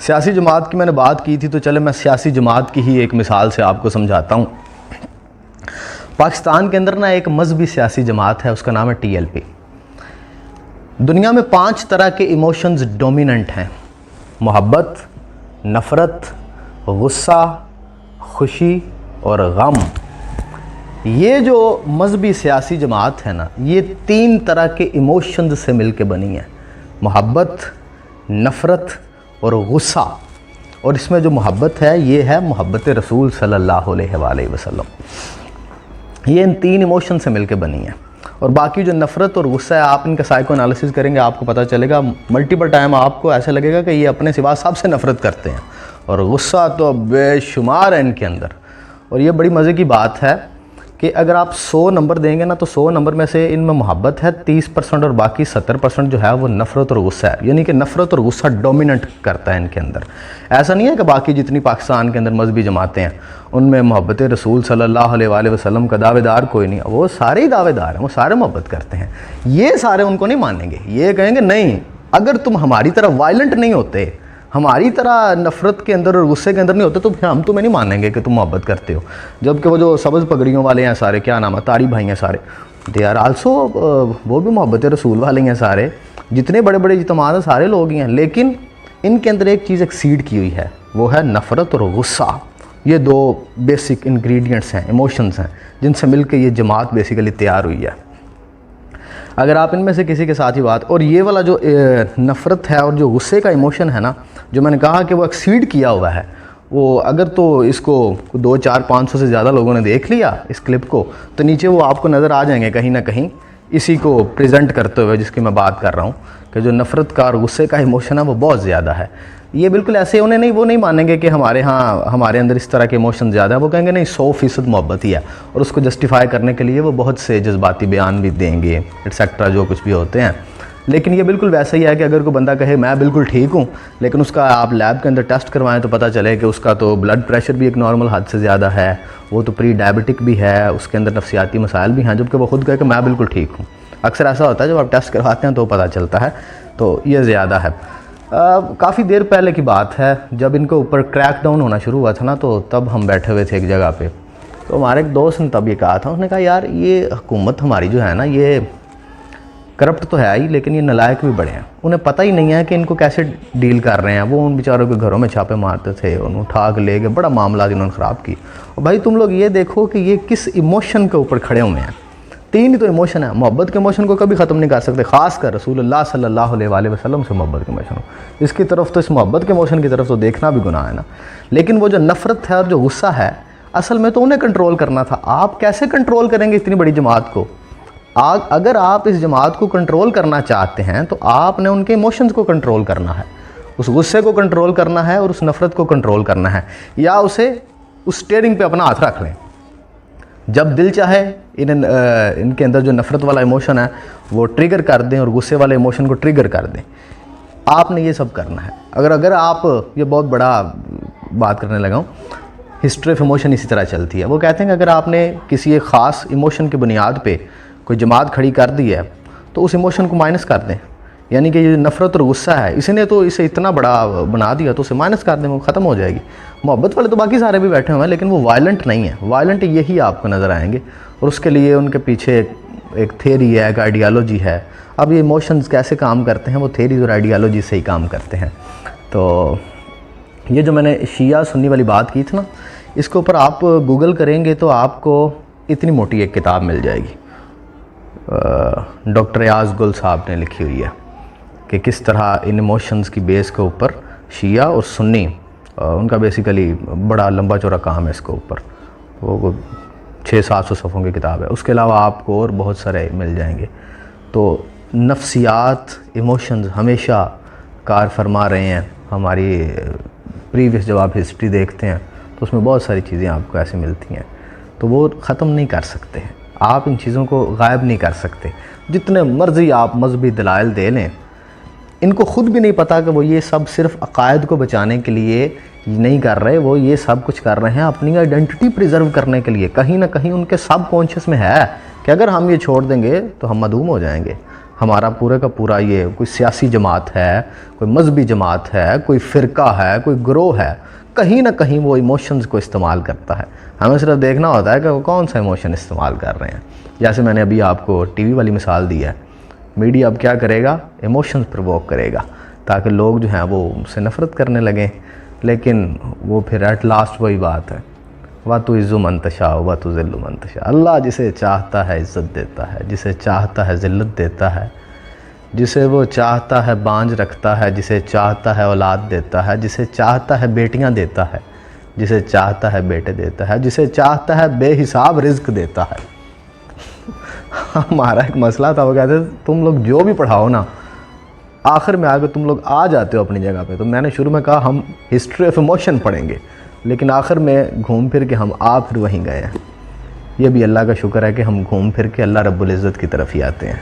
سیاسی جماعت کی میں نے بات کی تھی، تو چلے میں سیاسی جماعت کی ہی ایک مثال سے آپ کو سمجھاتا ہوں۔ پاکستان کے اندر نا ایک مذہبی سیاسی جماعت ہے، اس کا نام ہے ٹی ایل پی۔ دنیا میں 5 طرح کے ایموشنز ڈومیننٹ ہیں: محبت، نفرت، غصہ، خوشی اور غم۔ یہ جو مذہبی سیاسی جماعت ہے نا، یہ 3 طرح کے ایموشنز سے مل کے بنی ہے: محبت، نفرت اور غصہ۔ اور اس میں جو محبت ہے یہ ہے محبت رسول صلی اللہ علیہ وآلہ وسلم۔ یہ ان 3 ایموشن سے مل کے بنی ہے۔ اور باقی جو نفرت اور غصہ ہے، آپ ان کا سائیکو انالیسس کریں گے آپ کو پتہ چلے گا، ملٹیپل ٹائم آپ کو ایسا لگے گا کہ یہ اپنے سوا سب سے نفرت کرتے ہیں، اور غصہ تو بے شمار ہے ان کے اندر۔ اور یہ بڑی مزے کی بات ہے کہ اگر آپ 100 نمبر دیں گے نا، تو 100 نمبر میں سے ان میں محبت ہے 30% اور باقی 70% جو ہے وہ نفرت اور غصہ ہے، یعنی کہ نفرت اور غصہ ڈومیننٹ کرتا ہے ان کے اندر۔ ایسا نہیں ہے کہ باقی جتنی پاکستان کے اندر مذہبی جماعتیں ہیں ان میں محبت رسول صلی اللہ علیہ وآلہ وسلم کا دعوے دار کوئی نہیں، وہ سارے ہی دعوے دار ہیں، وہ سارے محبت کرتے ہیں۔ یہ سارے ان کو نہیں مانیں گے، یہ کہیں گے نہیں، اگر تم ہماری طرح وائلنٹ نہیں ہوتے، ہماری طرح نفرت کے اندر اور غصے کے اندر نہیں ہوتے، تو پھر ہم تمہیں نہیں مانیں گے کہ تم محبت کرتے ہو۔ جبکہ وہ جو سبز پگڑیوں والے ہیں سارے، کیا نام ہے، تاری بھائی ہیں سارے، دے آر آلسو، وہ بھی محبت رسول والے ہیں سارے، جتنے بڑے بڑے اجتماعات ہیں سارے لوگ ہی ہیں، لیکن ان کے اندر ایک چیز ایکسیڈ کی ہوئی ہے، وہ ہے نفرت اور غصہ۔ یہ 2 بیسک انگریڈینٹس ہیں، ایموشنز ہیں، جن سے مل کے یہ جماعت بیسیکلی تیار ہوئی ہے۔ اگر آپ ان میں سے کسی کے ساتھ ہی بات، اور یہ والا جو نفرت ہے اور جو غصے کا ایموشن ہے نا، جو میں نے کہا کہ وہ ایکسیڈ کیا ہوا ہے، وہ اگر تو اس کو 200 400 500 سے زیادہ لوگوں نے دیکھ لیا اس کلپ کو، تو نیچے وہ آپ کو نظر آ جائیں گے کہیں نہ کہیں اسی کو پریزنٹ کرتے ہوئے جس کی میں بات کر رہا ہوں، کہ جو نفرت کا اور غصے کا ایموشن ہے وہ بہت زیادہ ہے۔ یہ بالکل ایسے انہیں نہیں، وہ نہیں مانیں گے کہ ہمارے اندر اس طرح کے ایموشن زیادہ ہیں، وہ کہیں گے نہیں 100% محبت ہی ہے، اور اس کو جسٹیفائی کرنے کے لیے وہ بہت سے جذباتی بیان بھی دیں گے ایٹسیکٹرا، جو کچھ بھی ہوتے ہیں۔ لیکن یہ بالکل ویسا ہی ہے کہ اگر کوئی بندہ کہے میں بالکل ٹھیک ہوں، لیکن اس کا آپ لیب کے اندر ٹیسٹ کروائیں تو پتہ چلے کہ اس کا تو بلڈ پریشر بھی ایک نارمل حد سے زیادہ ہے، وہ تو پری ڈائبٹک بھی ہے، اس کے اندر نفسیاتی مسائل بھی ہیں، جبکہ وہ خود کہے کہ میں بالکل ٹھیک ہوں۔ اکثر ایسا ہوتا ہے جب آپ ٹیسٹ کرواتے ہیں تو پتہ چلتا ہے، تو یہ زیادہ ہے۔ کافی دیر پہلے کی بات ہے، جب ان کے اوپر کریک ڈاؤن ہونا شروع ہوا تھا نا، تو تب ہم بیٹھے ہوئے تھے ایک جگہ پہ، تو ہمارے ایک دوست نے تب یہ کہا تھا، اس نے کہا یار یہ حکومت ہماری جو ہے نا، یہ کرپٹ تو ہے ہی، لیکن یہ نالائق بھی بڑے ہیں، انہیں پتہ ہی نہیں ہے کہ ان کو کیسے ڈیل کر رہے ہیں۔ وہ ان بیچاروں کے گھروں میں چھاپے مارتے تھے، انہوں اٹھا کے لے گئے، بڑا معاملہ انہوں نے خراب کی۔ اور بھائی تم لوگ یہ دیکھو کہ یہ کس ایموشن کے اوپر کھڑے ہوئے ہیں۔ 3 ہی تو ایموشن ہے، محبت کے ایموشن کو کبھی ختم نہیں کر سکتے، خاص کر رسول اللہ صلی اللہ علیہ وآلہ وسلم سے محبت کے ایموشن ہو، اس کی طرف تو، اس محبت کے ایموشن کی طرف تو دیکھنا بھی گناہ ہے نا۔ لیکن وہ جو نفرت ہے اور جو غصہ ہے، اصل میں تو انہیں کنٹرول کرنا تھا۔ آپ کیسے کنٹرول کریں گے اتنی بڑی جماعت کو؟ اگر آپ اس جماعت کو کنٹرول کرنا چاہتے ہیں تو آپ نے ان کے ایموشنز کو کنٹرول کرنا ہے، اس غصے کو کنٹرول کرنا ہے اور اس نفرت کو کنٹرول کرنا ہے، یا اسے اس سٹیئرنگ پہ اپنا ہاتھ رکھ لیں۔ جب دل چاہے ان کے اندر جو نفرت والا ایموشن ہے وہ ٹریگر کر دیں، اور غصے والے ایموشن کو ٹریگر کر دیں۔ آپ نے یہ سب کرنا ہے۔ اگر آپ، یہ بہت بڑا بات کرنے لگا ہوں، ہسٹری آف ایموشن اسی طرح چلتی ہے۔ وہ کہتے ہیں کہ اگر آپ نے کسی ایک خاص ایموشن کی بنیاد پہ کوئی جماعت کھڑی کر دی ہے تو اس ایموشن کو مائنس کر دیں، یعنی کہ یہ نفرت اور غصہ ہے، اس نے تو اسے اتنا بڑا بنا دیا تو اسے مائنس کر دیں، وہ ختم ہو جائے گی۔ محبت والے تو باقی سارے بھی بیٹھے ہوئے ہیں، لیکن وہ وائلنٹ نہیں ہیں، وائلنٹ یہی آپ کو نظر آئیں گے، اور اس کے لیے ان کے پیچھے ایک تھیری ہے، ایک آئیڈیالوجی ہے۔ اب یہ ایموشنز کیسے کام کرتے ہیں، وہ تھیریز اور آئیڈیالوجی سے ہی کام کرتے ہیں۔ تو یہ جو میں نے شیعہ سنی والی بات کی تھی نا، اس کے اوپر آپ گوگل کریں گے تو آپ کو اتنی موٹی ایک کتاب مل جائے گی، ڈاکٹر ریاض گل صاحب نے لکھی ہوئی ہے کہ کس طرح ان ایموشنز کی بیس کے اوپر شیعہ اور سنی، ان کا بیسیکلی بڑا لمبا چوڑا کام ہے اس کے اوپر، وہ 600-700 صفحوں کی کتاب ہے۔ اس کے علاوہ آپ کو اور بہت سارے مل جائیں گے۔ تو نفسیات، ایموشنز ہمیشہ کار فرما رہے ہیں۔ ہماری پریویس جب آپ ہسٹری دیکھتے ہیں تو اس میں بہت ساری چیزیں آپ کو ایسے ملتی ہیں، تو وہ ختم نہیں کر سکتے ہیں، آپ ان چیزوں کو غائب نہیں کر سکتے۔ جتنے مرضی آپ مذہبی دلائل دے لیں، ان کو خود بھی نہیں پتہ کہ وہ یہ سب صرف عقائد کو بچانے کے لیے نہیں کر رہے، وہ یہ سب کچھ کر رہے ہیں اپنی آئیڈینٹی پریزرو کرنے کے لیے۔ کہیں نہ کہیں ان کے سب کانشیس میں ہے کہ اگر ہم یہ چھوڑ دیں گے تو ہم معدوم ہو جائیں گے، ہمارا پورے کا پورا یہ کوئی سیاسی جماعت ہے، کوئی مذہبی جماعت ہے، کوئی فرقہ ہے، کوئی گروہ ہے، کہیں نہ کہیں وہ ایموشنز کو استعمال کرتا ہے۔ ہمیں صرف دیکھنا ہوتا ہے کہ وہ کون سا ایموشن استعمال کر رہے ہیں۔ جیسے میں نے ابھی آپ کو ٹی وی والی مثال دی ہے، میڈیا اب کیا کرے گا؟ ایموشنز پرووک کرے گا تاکہ لوگ جو ہیں وہ اس سے نفرت کرنے لگیں، لیکن وہ پھر ایٹ لاسٹ وہی بات ہے، وَتُعِزُّ مَن تَشَاءُ وَتُذِلُّ مَن تَشَاءُ۔ اللہ جسے چاہتا ہے عزت دیتا ہے، جسے چاہتا ہے ذلت دیتا ہے، جسے وہ چاہتا ہے بانجھ رکھتا ہے، جسے چاہتا ہے اولاد دیتا ہے، جسے چاہتا ہے بیٹیاں دیتا ہے، جسے چاہتا ہے بیٹے دیتا ہے، جسے چاہتا ہے بے حساب رزق دیتا ہے۔ ہمارا ایک مسئلہ تھا، وہ کہتے تھے تم لوگ جو بھی پڑھاؤ نا، آخر میں آگے تم لوگ آ جاتے ہو اپنی جگہ پہ۔ تو میں نے شروع میں کہا ہم ہسٹری آف ایموشن پڑھیں گے، لیکن آخر میں گھوم پھر کے ہم پھر وہیں گئے ہیں۔ یہ بھی اللہ کا شکر ہے کہ ہم گھوم پھر کے اللہ رب العزت کی طرف ہی آتے ہیں۔